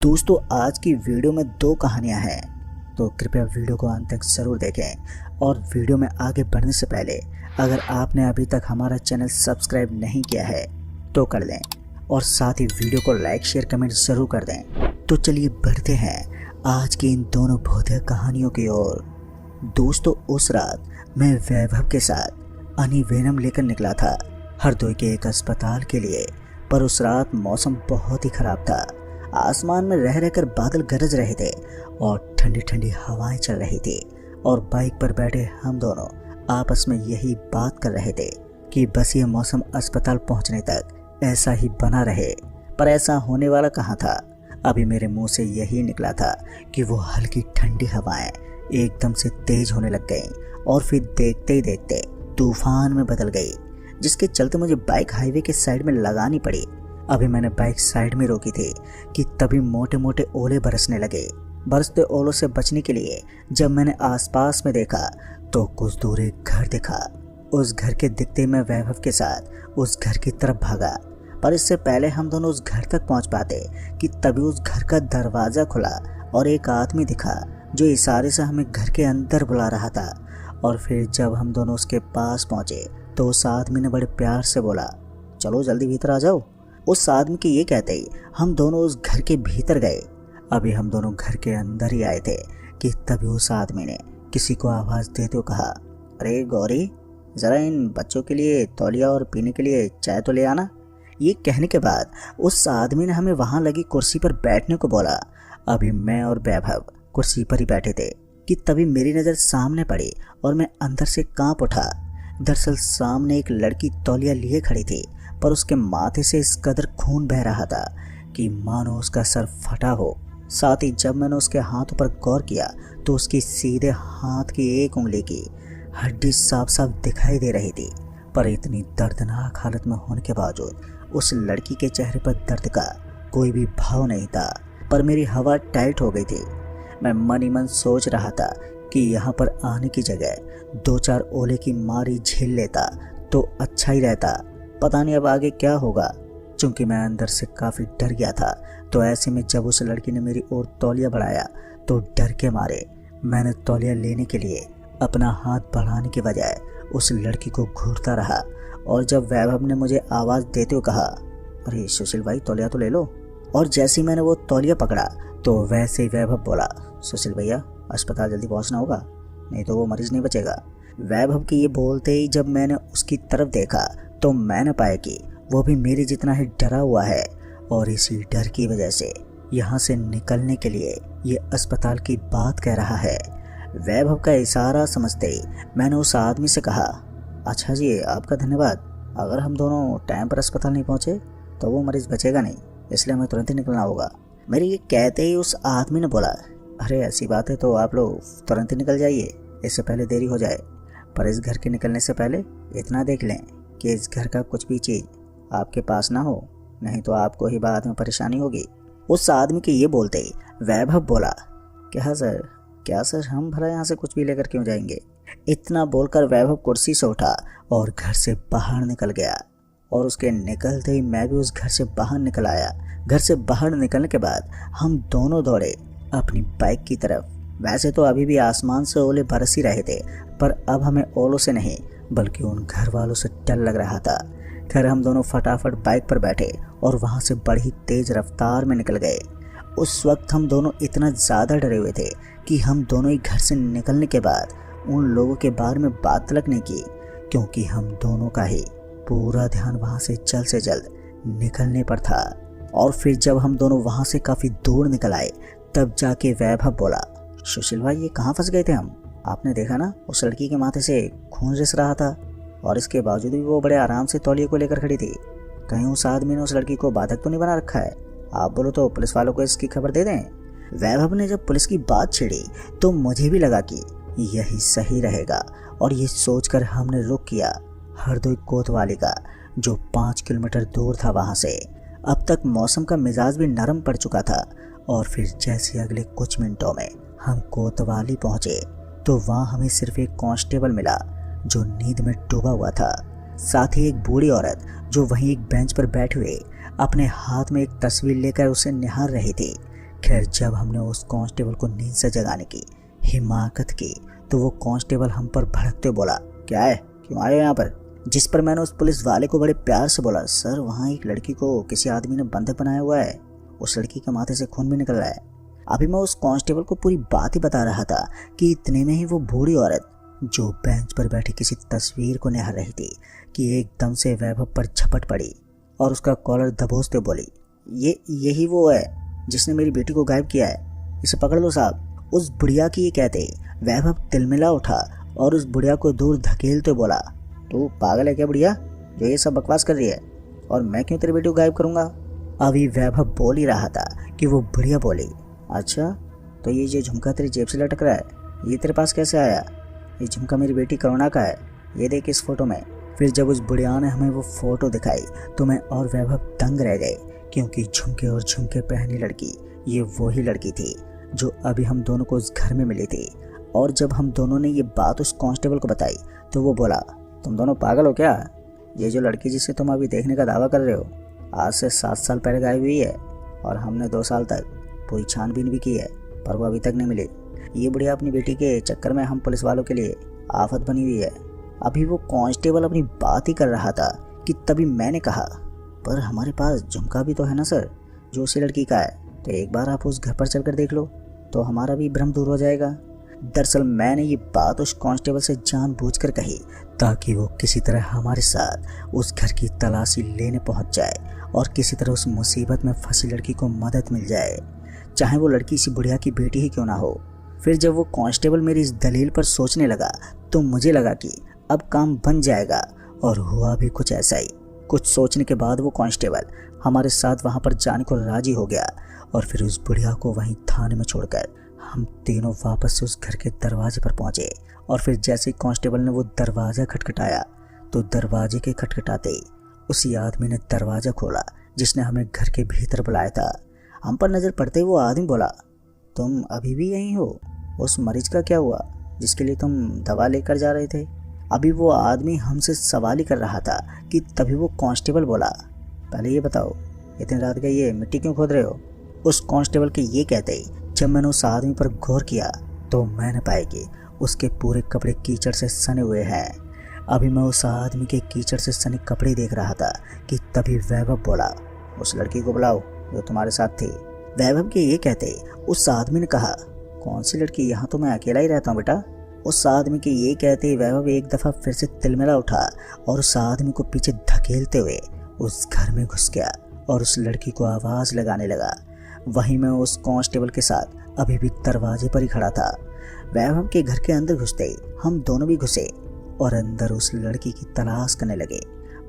दोस्तों आज की वीडियो में दो कहानियां हैं, तो कृपया वीडियो को अंत तक ज़रूर देखें। और वीडियो में आगे बढ़ने से पहले अगर आपने अभी तक हमारा चैनल सब्सक्राइब नहीं किया है तो कर दें और साथ ही वीडियो को लाइक शेयर कमेंट ज़रूर कर दें। तो चलिए बढ़ते हैं आज की इन दोनों भौतिक कहानियों की ओर। दोस्तों उस रात मैं वैभव के साथ एनीवेनम लेकर निकला था हरदोई के एक अस्पताल के लिए, पर उस रात मौसम बहुत ही ख़राब था। आसमान में रह रहकर बादल गरज रहे थे और ठंडी ठंडी हवाएं चल रही थी और बाइक पर बैठे हम दोनों आपस में यही बात कर रहे थे कि बस ये मौसम अस्पताल पहुंचने तक ऐसा ही बना रहे। पर ऐसा होने वाला कहाँ था। अभी मेरे मुंह से यही निकला था कि वो हल्की ठंडी हवाएं एकदम से तेज होने लग गई और फिर देखते ही देखते तूफान में बदल गई, जिसके चलते मुझे बाइक हाईवे के साइड में लगानी पड़ी। अभी मैंने बाइक साइड में रोकी थी कि तभी मोटे मोटे ओले बरसने लगे। बरसते ओलों से बचने के लिए जब मैंने आसपास में देखा तो कुछ दूर एक घर दिखा। उस घर के दिखते मैं वैभव के साथ उस घर की तरफ भागा, पर इससे पहले हम दोनों उस घर तक पहुंच पाते कि तभी उस घर का दरवाज़ा खुला और एक आदमी दिखा जो इशारे से हमें घर के अंदर बुला रहा था। और फिर जब हम दोनों उसके पास पहुंचे तो उस आदमी ने बड़े प्यार से बोला, चलो जल्दी भीतर आ जाओ। उस आदमी के ये कहते ही हम दोनों उस घर के भीतर गए। अभी हम दोनों घर के अंदर ही आए थे कि तभी उस आदमी ने किसी को आवाज़ देते हुए कहा, अरे गौरी, ज़रा इन बच्चों के लिए तौलिया और पीने के लिए चाय तो ले आना। ये कहने के बाद उस आदमी ने हमें वहाँ लगी कुर्सी पर बैठने को बोला। अभी मैं और वैभव कुर्सी पर ही बैठे थे कि तभी मेरी नज़र सामने पड़ी और मैं अंदर से कांप उठा। दरअसल सामने एक लड़की तौलिया लिए खड़ी थी, पर उसके माथे से इस कदर खून बह रहा था कि मानो उसका सर फटा हो। साथ ही जब मैंने उसके हाथों पर गौर किया तो उसकी सीधे हाथ की एक उंगली की हड्डी साफ साफ दिखाई दे रही थी। पर इतनी दर्दनाक हालत में होने के बावजूद उस लड़की के चेहरे पर दर्द का कोई भी भाव नहीं था। पर मेरी हवा टाइट हो गई थी। मैं मन ही मन सोच रहा था कि यहाँ पर आने की जगह दो चार ओले की मारी झेल लेता तो अच्छा ही रहता। पता नहीं अब आगे क्या होगा। चूंकि मैं अंदर से काफ़ी डर गया था, तो ऐसे में जब उस लड़की ने मेरी ओर तौलिया बढ़ाया तो डर के मारे मैंने तौलिया लेने के लिए अपना हाथ बढ़ाने के बजाय उस लड़की को घूरता रहा। और जब वैभव ने मुझे आवाज़ देते हुए कहा, अरे सुशील भाई तौलिया तो ले लो, और जैसे ही मैंने वो तौलिया पकड़ा तो वैसे ही वैभव बोला, सुशील भैया अस्पताल जल्दी पहुँचना होगा, नहीं तो वो मरीज़ नहीं बचेगा। वैभव के ये बोलते ही जब मैंने उसकी तरफ देखा तो मैंने पाया कि वो भी मेरे जितना ही डरा हुआ है और इसी डर की वजह से यहाँ से निकलने के लिए ये अस्पताल की बात कह रहा है। वैभव का इशारा समझते ही मैंने उस आदमी से कहा, अच्छा जी आपका धन्यवाद, अगर हम दोनों टाइम पर अस्पताल नहीं पहुँचे तो वो मरीज़ बचेगा नहीं, इसलिए हमें तुरंत ही निकलना होगा। मेरे ये कहते ही उस आदमी ने बोला, अरे ऐसी बात है तो आप लोग तुरंत ही निकल जाइए, इससे पहले देरी हो जाए। पर इस घर के निकलने से पहले इतना देख लें कि इस घर का कुछ भी चीज़ आपके पास ना हो, नहीं तो आपको ही बाद में परेशानी होगी। उस आदमी के ये बोलते ही वैभव बोला, क्या सर हम भला यहाँ से कुछ भी लेकर क्यों जाएंगे। इतना बोलकर वैभव कुर्सी से उठा और घर से बाहर निकल गया। और उसके निकलते ही मैं भी उस घर से बाहर निकल आया। घर से बाहर निकलने के बाद हम दोनों दौड़े अपनी बाइक की तरफ। वैसे तो अभी भी आसमान से ओले बरस ही रहे थे, पर अब हमें ओलों से नहीं बल्कि उन घर वालों से डर लग रहा था। खैर हम दोनों फटाफट बाइक पर बैठे और वहाँ से बड़ी तेज़ रफ्तार में निकल गए। उस वक्त हम दोनों इतना ज़्यादा डरे हुए थे कि हम दोनों ही घर से निकलने के बाद उन लोगों के बारे में बात तक नहीं की, क्योंकि हम दोनों का ही पूरा ध्यान वहाँ से जल्द निकलने पर था। और फिर जब हम दोनों वहाँ से काफ़ी दूर निकल आए तब जाके वैभव बोला, सुशील भाई ये कहाँ फंस गए थे हम। आपने देखा ना उस लड़की के माथे से खून रिस रहा था और इसके बावजूद भी वो बड़े आराम से तौलिए को लेकर खड़ी थी। कहीं उस आदमी ने उस लड़की को बाधक तो नहीं बना रखा है। आप बोलो तो पुलिस वालों को इसकी खबर दे दें। वैभव ने जब पुलिस की बात छेड़ी तो मुझे भी लगा कि यही सही रहेगा, और ये सोचकर हमने रुख किया हरदोई कोतवाली का, जो 5 किलोमीटर दूर था वहाँ से। अब तक मौसम का मिजाज भी नरम पड़ चुका था। और फिर जैसे अगले कुछ मिनटों में हम कोतवाली पहुँचे तो वहाँ हमें सिर्फ एक कांस्टेबल मिला जो नींद में डूबा हुआ था। साथ ही एक बूढ़ी औरत जो वहीं एक बेंच पर बैठे हुए अपने हाथ में एक तस्वीर लेकर उसे निहार रही थी। खैर जब हमने उस कांस्टेबल को नींद से जगाने की हिमाकत की तो वो कांस्टेबल हम पर भड़कते हुए बोला, क्या है, क्यों आए हो यहाँ पर? जिस पर मैंने उस पुलिस वाले को बड़े प्यार से बोला, सर वहाँ एक लड़की को किसी आदमी ने बंधक बनाया हुआ है, उस लड़की के माथे से खून भी निकल रहा है। अभी मैं उस कांस्टेबल को पूरी बात ही बता रहा था कि इतने में ही वो बूढ़ी औरत जो बेंच पर बैठी किसी तस्वीर को निहार रही थी कि एकदम से वैभव पर झपट पड़ी और उसका कॉलर दबोचते बोली, यही वो है जिसने मेरी बेटी को गायब किया है, इसे पकड़ लो साहब। उस बुढ़िया की ये कहते वैभव तिलमिला उठा और उस बुढ़िया को दूर धकेलते बोला, तू पागल है क्या बुढ़िया, जो ये सब बकवास कर रही है, और मैं क्यों तेरी बेटी को गायब करूँगा? अभी वैभव बोल ही रहा था कि वो बुढ़िया बोली, अच्छा तो ये जो झुमका तेरी जेब से लटक रहा है, ये तेरे पास कैसे आया? ये झुमका मेरी बेटी करुणा का है, ये देख इस फोटो में। फिर जब उस बुढ़िया ने हमें वो फोटो दिखाई तो मैं और वैभव दंग रह गए, क्योंकि झुमके और झुमके पहनी लड़की ये वही लड़की थी जो अभी हम दोनों को उस घर में मिली थी। और जब हम दोनों ने ये बात उस कांस्टेबल को बताई तो वो बोला, तुम दोनों पागल हो क्या? ये जो लड़की जिसे तुम अभी देखने का दावा कर रहे हो आज से 7 साल पहले गायब हुई है, और हमने 2 साल तक पूरी छानबीन भी की है पर वो अभी तक नहीं मिली। ये बुढ़िया अपनी बेटी के चक्कर में हम पुलिस वालों के लिए आफत बनी हुई है। अभी वो कांस्टेबल अपनी बात ही कर रहा था कि तभी मैंने कहा, पर हमारे पास झुमका भी तो है ना सर, जो उसी लड़की का है, तो एक बार आप उस घर पर चलकर देख लो तो हमारा भी भ्रम दूर हो जाएगा। दरअसल मैंने ये बात उस कांस्टेबल से जानबूझकर कही ताकि वो किसी तरह हमारे साथ उस घर की तलाशी लेने पहुंच जाए और किसी तरह उस मुसीबत में फंसी लड़की को मदद मिल जाए, चाहे वो लड़की इसी बुढ़िया की बेटी ही क्यों ना हो। फिर जब वो कांस्टेबल मेरी इस दलील पर सोचने लगा तो मुझे लगा कि अब काम बन जाएगा, और हुआ भी कुछ ऐसा ही। कुछ सोचने के बाद वो कांस्टेबल हमारे साथ वहां पर जाने को राजी हो गया, और फिर उस बुढ़िया को वहीं थाने में छोड़कर हम तीनों वापस से उस घर के दरवाजे पर पहुंचे। और फिर जैसे ही कांस्टेबल ने वो दरवाज़ा खटखटाया तो दरवाजे के खटखटाते ही उसी आदमी ने दरवाज़ा खोला जिसने हमें घर के भीतर बुलाया था। हम पर नज़र पड़ते ही वो आदमी बोला, तुम अभी भी यहीं हो? उस मरीज का क्या हुआ जिसके लिए तुम दवा लेकर जा रहे थे? अभी वो आदमी हमसे सवाल ही कर रहा था कि तभी वो कांस्टेबल बोला, पहले ये बताओ इतनी रात का ये मिट्टी क्यों खोद रहे हो? उस कांस्टेबल के ये कहते ही जब मैंने उस आदमी पर गौर किया तो मैंने पाया कि उसके पूरे कपड़े कीचड़ से सने हुए हैं। अभी मैं उस आदमी के कीचड़ से सने कपड़े देख रहा था कि तभी वैभव बोला, उस लड़की को बुलाओ जो तुम्हारे साथ थी। वैभव के ये कहते उस आदमी ने कहा, कौन सी लड़की, यहाँ तो मैं अकेला ही रहता हूँ बेटा। उस आदमी के ये कहते वैभव एक दफ़ा फिर से तिलमिला उठा और उस आदमी को पीछे धकेलते हुए उस घर में घुस गया और उस लड़की को आवाज़ लगाने लगा। वहीं मैं उस कांस्टेबल के साथ अभी भी दरवाजे पर ही खड़ा था। वैभव के घर के अंदर घुसते ही हम दोनों भी घुसे और अंदर उस लड़की की तलाश करने लगे,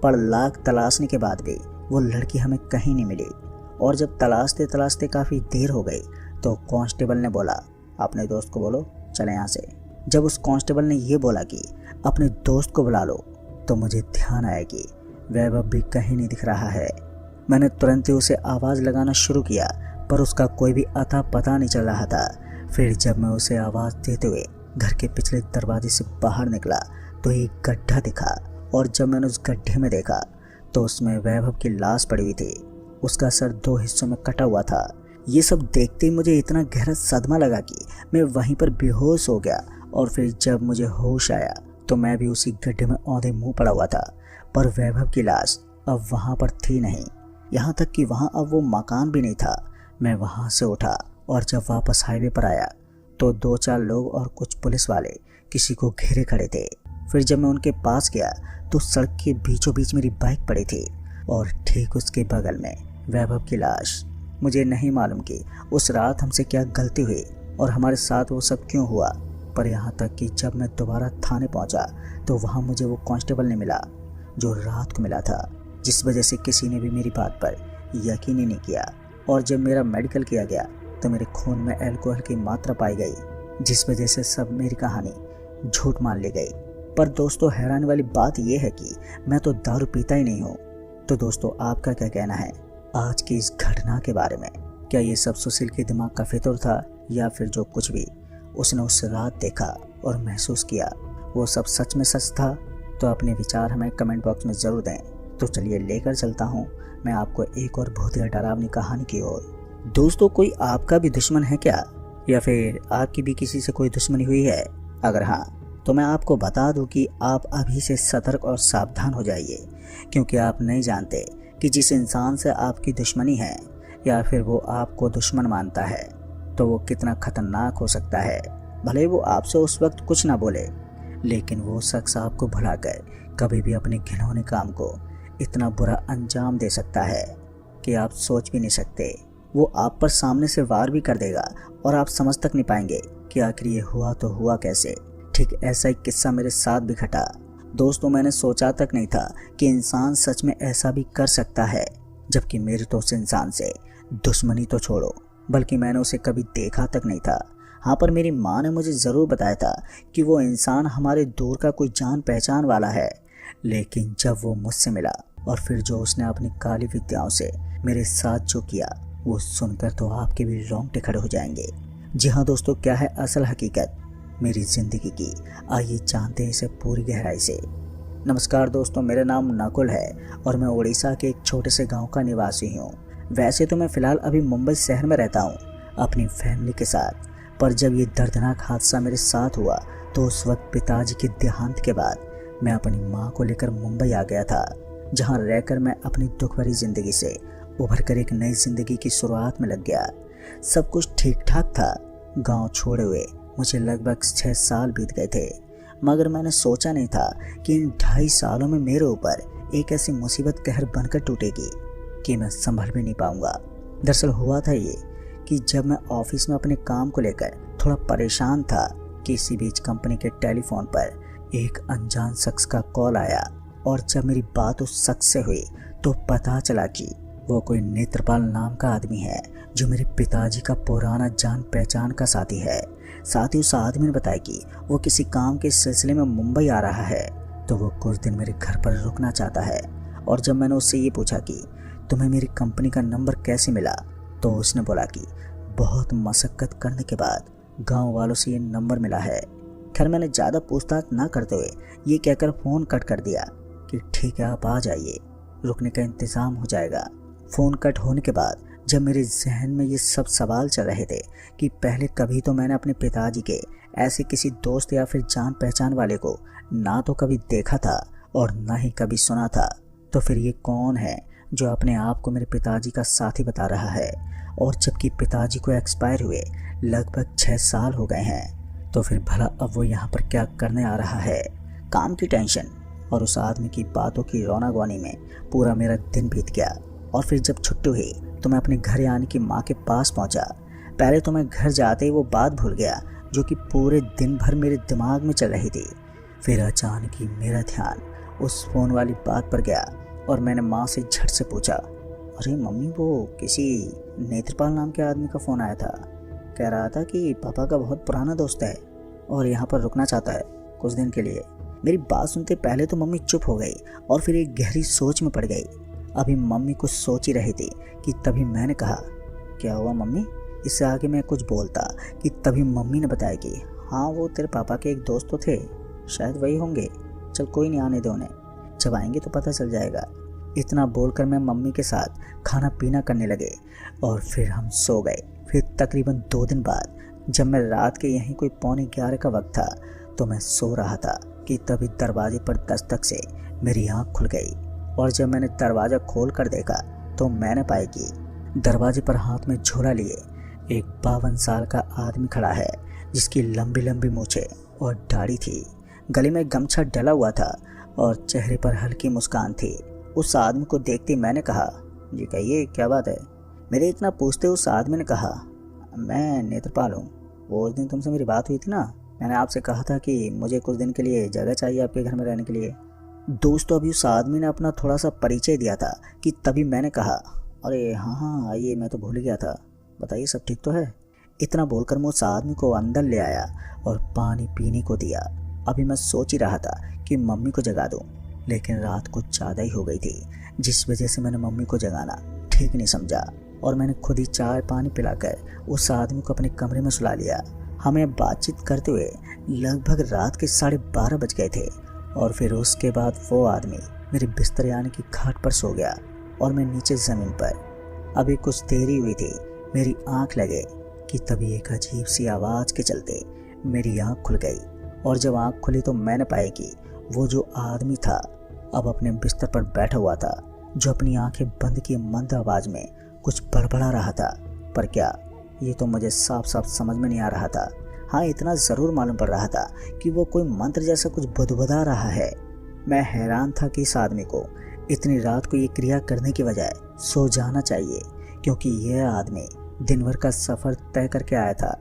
पर लाख तलाशने के बाद भी वो लड़की हमें कहीं नहीं मिली। और जब तलाशते तलाशते काफ़ी देर हो गई तो कांस्टेबल ने बोला, अपने दोस्त को बोलो चले यहाँ से। जब उस कांस्टेबल ने ये बोला कि अपने दोस्त को बुला लो तो मुझे ध्यान आया कि वैभव भी कहीं नहीं दिख रहा है। मैंने तुरंत ही उसे आवाज़ लगाना शुरू किया पर उसका कोई भी अता पता नहीं चल रहा था। फिर जब मैं उसे आवाज़ देते हुए घर के पिछले दरवाजे से बाहर निकला तो एक गड्ढा दिखा, और जब मैंने उस गड्ढे में देखा तो उसमें वैभव की लाश पड़ी हुई थी। उसका सर 2 हिस्सों में कटा हुआ था। ये सब देखते ही मुझे इतना गहरा सदमा लगा कि मैं वहीं पर बेहोश हो गया। और फिर जब मुझे होश आया तो मैं भी उसी गड्ढे में औंधे मुंह पड़ा हुआ था, पर वैभव की लाश अब वहाँ पर थी नहीं। यहाँ तक कि वहाँ अब वो मकान भी नहीं था। मैं वहाँ से उठा और जब वापस हाईवे पर आया तो 2-4 लोग और कुछ पुलिस वाले किसी को घेरे खड़े थे। फिर जब मैं उनके पास गया तो सड़क के बीचों बीच मेरी बाइक पड़ी थी और ठीक उसके बगल में वैभव की लाश। मुझे नहीं मालूम कि उस रात हमसे क्या गलती हुई और हमारे साथ वो सब क्यों हुआ, पर यहाँ तक कि जब मैं दोबारा थाने पहुँचा तो वहाँ मुझे वो कांस्टेबल ने मिला जो रात को मिला था, जिस वजह से किसी ने भी मेरी बात पर यकीन ही नहीं किया। और जब मेरा मेडिकल किया गया तो मेरे खून में अल्कोहल की मात्रा पाई गई, जिस वजह से सब मेरी कहानी झूठ मान ली गई। पर दोस्तों हैरानी वाली बात यह है कि मैं तो दारू पीता ही नहीं हूँ। तो दोस्तों आपका क्या कहना है आज की इस घटना के बारे में? क्या ये सब सुशील के दिमाग का फितूर था या फिर जो कुछ भी उसने उस रात देखा और महसूस किया वो सब सच में सच था? तो अपने विचार हमें कमेंट बॉक्स में ज़रूर दें। तो चलिए लेकर चलता हूँ मैं आपको एक और बहुत ही डरावनी कहानी की ओर। दोस्तों, कोई आपका भी दुश्मन है क्या, या फिर आपकी भी किसी से कोई दुश्मनी हुई है? अगर हाँ, तो मैं आपको बता दूं कि आप अभी से सतर्क और सावधान हो जाइए, क्योंकि आप नहीं जानते कि जिस इंसान से आपकी दुश्मनी है या फिर वो आपको दुश्मन मानता है तो वो कितना खतरनाक हो सकता है। भले वो आपसे उस वक्त कुछ ना बोले, लेकिन वो शख्स आपको भुलाकर कभी भी अपने घिनौने काम को इतना बुरा अंजाम दे सकता है कि आप सोच भी नहीं सकते। वो आप पर सामने से वार भी कर देगा और आप समझ तक नहीं पाएंगे कि आखिर ये हुआ तो हुआ कैसे। ठीक ऐसा ही किस्सा मेरे साथ भी घटा। दोस्तों, मैंने सोचा तक नहीं था कि इंसान सच में ऐसा भी कर सकता है, जबकि मेरे तो उस इंसान से दुश्मनी तो छोड़ो, बल्कि मैंने उसे कभी देखा तक नहीं था। हाँ, पर मेरी माँ ने मुझे ज़रूर बताया था कि वो इंसान हमारे दूर का कोई जान पहचान वाला है। लेकिन जब वो मुझसे मिला और फिर जो उसने अपनी काली विद्याओं से मेरे साथ जो किया, वो सुनकर तो आपके भी रोंगटे खड़े हो जाएंगे। जी हाँ दोस्तों, क्या है असल हकीकत मेरी ज़िंदगी की, आइए जानते हैं इसे पूरी गहराई से। नमस्कार दोस्तों, मेरा नाम नकुल है और मैं उड़ीसा के एक छोटे से गांव का निवासी हूँ। वैसे तो मैं फ़िलहाल अभी मुंबई शहर में रहता हूँ अपनी फैमिली के साथ, पर जब ये दर्दनाक हादसा मेरे साथ हुआ तो उस वक्त पिताजी के देहांत के बाद मैं अपनी माँ को लेकर मुंबई आ गया था, जहाँ रहकर मैं अपनी दुख भरी ज़िंदगी से उभर कर एक नई ज़िंदगी की शुरुआत में लग गया। सब कुछ ठीक ठाक था। गांव छोड़े हुए मुझे लगभग 6 साल बीत गए थे, मगर मैंने सोचा नहीं था कि इन 2.5 सालों में मेरे ऊपर एक ऐसी मुसीबत कहर बनकर टूटेगी कि मैं संभल भी नहीं पाऊंगा। दरअसल हुआ था ये कि जब मैं ऑफिस में अपने काम को लेकर थोड़ा परेशान था कि इसी बीच कंपनी के टेलीफोन पर एक अनजान शख्स का कॉल आया, और जब मेरी बात उस शख्स से हुई तो पता चला कि वो कोई नेत्रपाल नाम का आदमी है, जो मेरे पिताजी का पुराना जान पहचान का साथी है। साथ ही उस आदमी ने बताया कि वो किसी काम के सिलसिले में मुंबई आ रहा है, तो वो कुछ दिन मेरे घर पर रुकना चाहता है। और जब मैंने उससे ये पूछा कि तुम्हें मेरी कंपनी का नंबर कैसे मिला, तो उसने बोला कि बहुत मशक्कत करने के बाद गांव वालों से ये नंबर मिला है। खैर, मैंने ज़्यादा पूछताछ ना करते हुए ये कहकर फ़ोन कट कर दिया कि ठीक है, आप आ जाइए, रुकने का इंतज़ाम हो जाएगा। फ़ोन कट होने के बाद जब मेरे जहन में ये सब सवाल चल रहे थे कि पहले कभी तो मैंने अपने पिताजी के ऐसे किसी दोस्त या फिर जान पहचान वाले को ना तो कभी देखा था और ना ही कभी सुना था, तो फिर ये कौन है जो अपने आप को मेरे पिताजी का साथी बता रहा है, और जबकि पिताजी को एक्सपायर हुए लगभग 6 साल हो गए हैं, तो फिर भला अब वो यहाँ पर क्या करने आ रहा है। काम की टेंशन और उस आदमी की बातों की रौना-गौनी में पूरा मेरा दिन बीत गया। और फिर जब छुट्टी हुई तो मैं अपने घर आने की माँ के पास पहुँचा। पहले तो मैं घर जाते ही वो बात भूल गया जो कि पूरे दिन भर मेरे दिमाग में चल रही थी। फिर अचानक ही मेरा ध्यान उस फ़ोन वाली बात पर गया और मैंने माँ से झट से पूछा, अरे मम्मी, वो किसी नेत्रपाल नाम के आदमी का फ़ोन आया था, कह रहा था कि पापा का बहुत पुराना दोस्त है और यहाँ पर रुकना चाहता है कुछ दिन के लिए। मेरी बात सुनते पहले तो मम्मी चुप हो गई और फिर एक गहरी सोच में पड़ गई। अभी मम्मी कुछ सोच ही रही थी कि तभी मैंने कहा, क्या हुआ मम्मी? इससे आगे मैं कुछ बोलता कि तभी मम्मी ने बताया कि हाँ, वो तेरे पापा के एक दोस्त तो थे, शायद वही होंगे, चल कोई नहीं, आने दे उन्हें, जब आएंगे तो पता चल जाएगा। इतना बोलकर मैं मम्मी के साथ खाना पीना करने लगे और फिर हम सो गए। फिर तकरीबन 2 दिन बाद जब मैं रात के यहीं कोई 11:45 का वक्त था तो मैं सो रहा था कि तभी दरवाजे पर दस्तक से मेरी आँख खुल गई, और जब मैंने दरवाज़ा खोल कर देखा तो मैंने पाया कि दरवाजे पर हाथ में झोला लिए एक 52 साल का आदमी खड़ा है, जिसकी लंबी लंबी मूछें और दाढ़ी थी। गले में गमछा डला हुआ था और चेहरे पर हल्की मुस्कान थी। उस आदमी को देखते मैंने कहा, जी कहिए, क्या बात है? मेरे इतना पूछते उस आदमी ने कहा, मैं नेत्रपाल हूँ, वो उस दिन तुमसे मेरी बात हुई थी ना, मैंने आपसे कहा था कि मुझे कुछ दिन के लिए जगह चाहिए आपके घर में रहने के लिए। दोस्तों, अभी उस आदमी ने अपना थोड़ा सा परिचय दिया था कि तभी मैंने कहा, अरे हाँ आइए, मैं तो भूल गया था, बताइए सब ठीक तो है? इतना बोलकर मैं उस आदमी को अंदर ले आया और पानी पीने को दिया। अभी मैं सोच ही रहा था कि मम्मी को जगा दूं, लेकिन रात कुछ ज़्यादा ही हो गई थी, जिस वजह से मैंने मम्मी को जगाना ठीक नहीं समझा और मैंने खुद ही चाय पानी पिलाकर उस आदमी को अपने कमरे में सुला लिया। हमें बातचीत करते हुए लगभग रात के 12:30 बज गए थे और फिर उसके बाद वो आदमी मेरे बिस्तर यानी कि खाट पर सो गया और मैं नीचे ज़मीन पर। अभी कुछ देर ही हुई थी मेरी आंख लगे कि तभी एक अजीब सी आवाज़ के चलते मेरी आंख खुल गई। और जब आंख खुली तो मैंने पाया कि वो जो आदमी था अब अपने बिस्तर पर बैठा हुआ था, जो अपनी आंखें बंद किए मंद आवाज़ में कुछ बड़बड़ा रहा था। पर क्या, ये तो मुझे साफ साफ समझ में नहीं आ रहा था। हाँ, इतना ज़रूर मालूम पड़ रहा था कि वो कोई मंत्र जैसा कुछ बुदबुदा रहा है। मैं हैरान था कि इस आदमी को इतनी रात को ये क्रिया करने की बजाय सो जाना चाहिए, क्योंकि यह आदमी दिन भर का सफ़र तय करके आया था।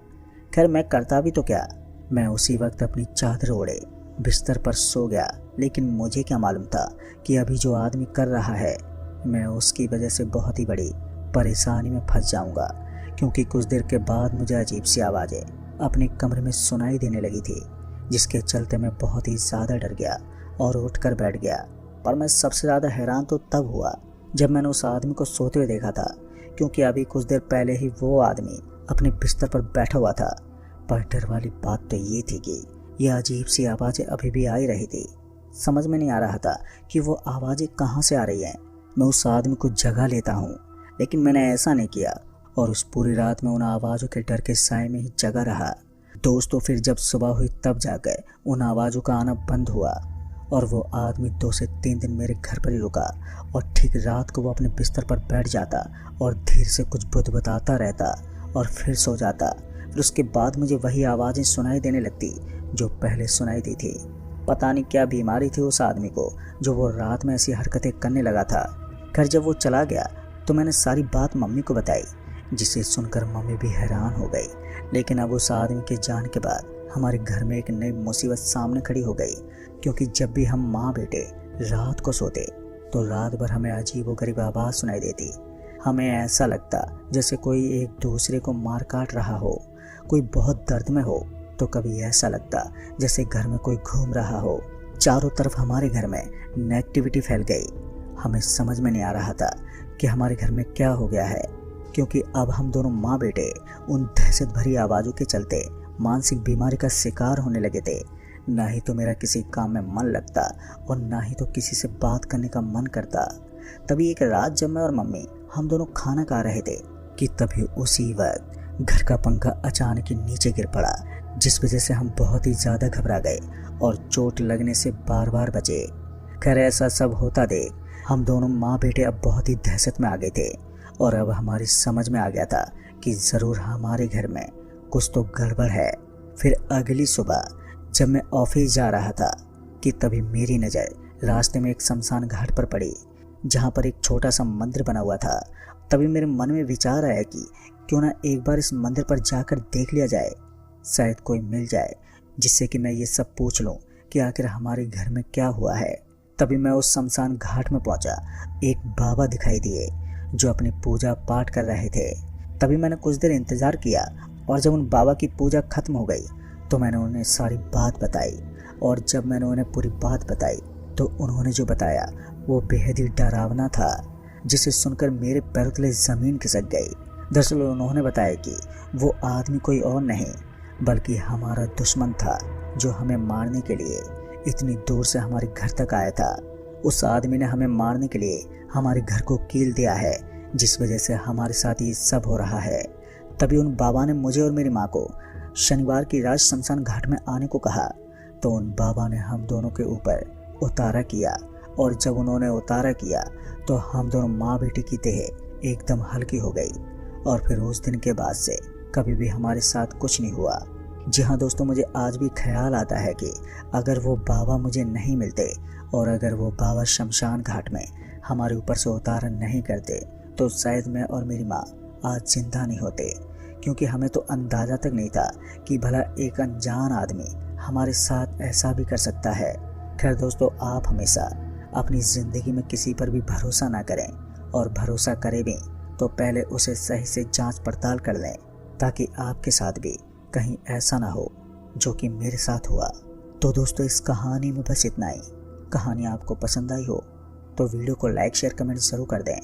खैर, मैं करता भी तो क्या, मैं उसी वक्त अपनी चादर ओढ़े बिस्तर पर सो गया। लेकिन मुझे क्या मालूम था कि अभी जो आदमी कर रहा है, मैं उसकी वजह से बहुत ही बड़ी परेशानी में फंस जाऊंगा। क्योंकि कुछ देर के बाद मुझे अजीब सी आवाज़ें अपने कमरे में सुनाई देने लगी थी, जिसके चलते मैं बहुत ही ज़्यादा डर गया और उठकर बैठ गया। पर मैं सबसे ज़्यादा हैरान तो तब हुआ जब मैंने उस आदमी को सोते हुए देखा था, क्योंकि अभी कुछ देर पहले ही वो आदमी अपने बिस्तर पर बैठा हुआ था। पर डर वाली बात तो ये थी कि यह अजीब सी आवाज़ें अभी भी आ ही रही थी। समझ में नहीं आ रहा था कि वो आवाज़ें कहाँ से आ रही हैं। मैं उस आदमी को जगा लेता हूँ, लेकिन मैंने ऐसा नहीं किया और उस पूरी रात में उन आवाज़ों के डर के साए में ही जगा रहा। दोस्तों, फिर जब सुबह हुई तब जाकर उन आवाज़ों का आना बंद हुआ और वो आदमी 2 से 3 दिन मेरे घर पर ही रुका। और ठीक रात को वो अपने बिस्तर पर बैठ जाता और धीरे से कुछ बुदबुदाता रहता और फिर सो जाता। फिर उसके बाद मुझे वही आवाज़ें सुनाई देने लगती जो पहले सुनाई दी थी। पता नहीं क्या बीमारी थी उस आदमी को जो वो रात में ऐसी हरकतें करने लगा था। खैर, जब वो चला गया तो मैंने सारी बात मम्मी को बताई, जिसे सुनकर मम्मी भी हैरान हो गई। लेकिन अब उस आदमी के जाने के बाद हमारे घर में एक नई मुसीबत सामने खड़ी हो गई, क्योंकि जब भी हम माँ बेटे रात को सोते तो रात भर हमें अजीबोगरीब आवाज़ सुनाई देती। हमें ऐसा लगता जैसे कोई एक दूसरे को मार काट रहा हो, कोई बहुत दर्द में हो, तो कभी ऐसा लगता जैसे घर में कोई घूम रहा हो। चारों तरफ हमारे घर में नेगेटिविटी फैल गई। हमें समझ में नहीं आ रहा था कि हमारे घर में क्या हो गया है, क्योंकि अब हम दोनों माँ बेटे उन दहशत भरी आवाज़ों के चलते मानसिक बीमारी का शिकार होने लगे थे। ना ही तो मेरा किसी काम में मन लगता और ना ही तो किसी से बात करने का मन करता। तभी एक रात जब मैं और मम्मी हम दोनों खाना खा रहे थे कि तभी उसी वक्त घर का पंखा अचानक ही नीचे गिर पड़ा, जिस वजह से हम बहुत ही ज़्यादा घबरा गए और चोट लगने से बार बार बचे। खैर, ऐसा सब होता देख हम दोनों माँ बेटे अब बहुत ही दहशत में आ गए थे और अब हमारी समझ में आ गया था कि ज़रूर हमारे घर में कुछ तो गड़बड़ है। फिर अगली सुबह जब मैं ऑफिस जा रहा था कि तभी मेरी नज़र रास्ते में एक शमशान घाट पर पड़ी, जहाँ पर एक छोटा सा मंदिर बना हुआ था। तभी मेरे मन में विचार आया कि क्यों ना एक बार इस मंदिर पर जाकर देख लिया जाए, शायद कोई मिल जाए जिससे कि मैं ये सब पूछ लूँ कि आखिर हमारे घर में क्या हुआ है। तभी मैं उस शमशान घाट में पहुंचा। एक बाबा दिखाई दिए जो अपनी पूजा पाठ कर रहे थे। तभी मैंने कुछ देर इंतज़ार किया और जब उन बाबा की पूजा खत्म हो गई तो मैंने उन्हें सारी बात बताई। और जब मैंने उन्हें पूरी बात बताई तो उन्होंने जो बताया वो बेहद ही डरावना था, जिसे सुनकर मेरे पैरों तले ज़मीन खिसक गई। दरअसल उन्होंने बताया कि वो आदमी कोई और नहीं बल्कि हमारा दुश्मन था, जो हमें मारने के लिए इतनी दूर से हमारे घर तक आया था। उस आदमी ने हमें मारने के लिए हमारे घर को कील दिया है, जिस वजह से हमारे साथ ये सब हो रहा है। तभी उन बाबा ने मुझे और मेरी माँ को शनिवार की रात शमशान घाट में आने को कहा। तो उन बाबा ने हम दोनों के ऊपर उतारा किया और जब उन्होंने उतारा किया तो हम दोनों माँ बेटी की देह एकदम हल्की हो गई। और फिर उस दिन के बाद से कभी भी हमारे साथ कुछ नहीं हुआ। जी हाँ दोस्तों, मुझे आज भी ख्याल आता है कि अगर वो बाबा मुझे नहीं मिलते और अगर वो बाबा शमशान घाट में हमारे ऊपर से उतारा नहीं करते तो शायद मैं और मेरी माँ आज जिंदा नहीं होते, क्योंकि हमें तो अंदाज़ा तक नहीं था कि भला एक अनजान आदमी हमारे साथ ऐसा भी कर सकता है। खैर दोस्तों, आप हमेशा अपनी ज़िंदगी में किसी पर भी भरोसा ना करें और भरोसा करें भी तो पहले उसे सही से जांच पड़ताल कर लें, ताकि आपके साथ भी कहीं ऐसा ना हो जो कि मेरे साथ हुआ। तो दोस्तों, इस कहानी में बस इतना ही। कहानी आपको पसंद आई हो तो वीडियो को लाइक शेयर कमेंट ज़रूर कर दें।